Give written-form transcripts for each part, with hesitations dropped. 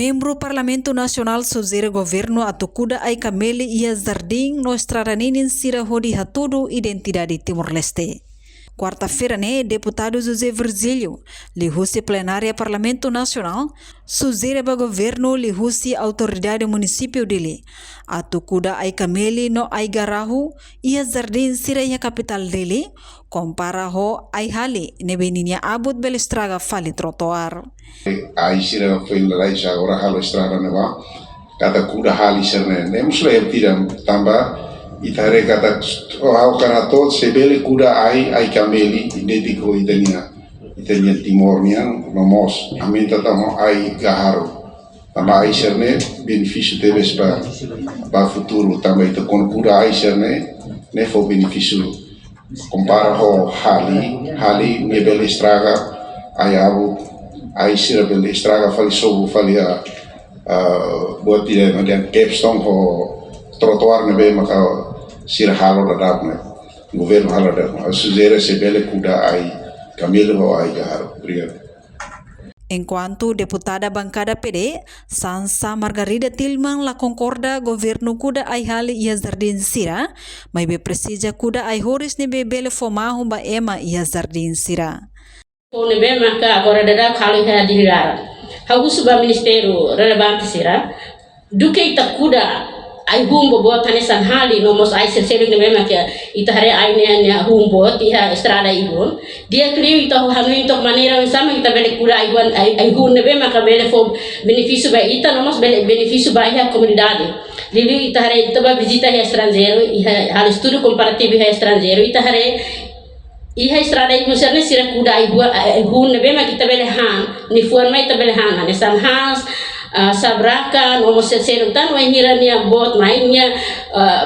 Membro Parlamento Nasional sugere governo atukuda ai kamele ia zardim no estraraninin sira hodi hatudo identidade Timor-Leste. Quarta-feira, deputado José Virgílio, lihusi plenária Parlamento Nacional, sugere ba governo lihusi autoridade município dele. Atukuda ai kamele no ai garahu ia zardim sira ia capital dele, compara ho ai hali nebeninya abut belestraga fali trotoar. Ai sira foi lai sa ora halo estrada neva kata kuda hali serne ne musla tidak tambah itare kata au karatot sebele kuda ai kameli identiko itania timornia nomos aminta tamo ai gaharo tama ai serne benefício deles para futuro também itu kon kuda ai serne ne fo benefício compara ho hali nebele estraga ai abu ai sira beli estraga fali sobu fali buat dia madian capstone ho trotoar nebe maka sira halo dadap ne governo halo dadap sugere sebele kuda ai camelo ho ai gaharo. Obrigado. Enquanto deputada bancada PD, Sansa Margarida Tilman la concorda governo kuda ai hali ia zardim sira, mas be precisa kuda ai horis nebe bele fomahu ba ema ia zardim sira. Nebe maka agora dadap hali ha dirilara. Hagusu ba ministério relevante sira, duke ita kuda ai humbo bo tanesan hali nomos ai sesele nebe maka ita hare ai ne humbo tiha estrada ibon dia kriu ita hanu untuk maneira sama kita bele kuda ai hun nebe maka bele fo benefício ba ita nomos bele benefício ba a comunidade lili ita hare ita ba visita a estrangeiro hal estudo comparativo a estrangeiro ita hare iha estrada ibu serne sira kuda ibu nebe ma kita bele han ni fuan mai ta bele han ne sam has sabraka nomos sesero tan wa hirania bot mainnya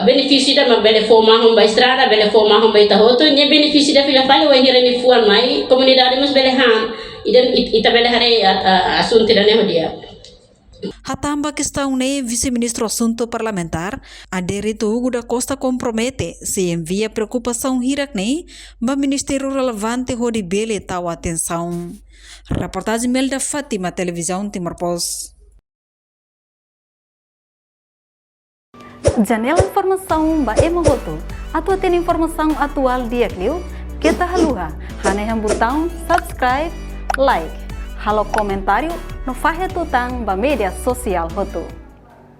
benefício da ma bele forma hom ba estrada bele forma hom ba ita hoto ne benefício da fila fale wa hirani fuan mai comunidade mas bele han ita bele hare asunto da ne dia. Hatamba questão vice-ministro assunto parlamentar, Aderito Hugo da Costa compromete se envia preocupação hirak ba ministério relevante hodi bele tau atenção. Reportagem Melda Fátima, Televisão Timor-Post. Janela informação ba emogoto. Atua tem informação atual dia kliu. Kita haluha, haneham botão subscribe, like. Halo comentário no Fahe Tutang ba media sosial hotu.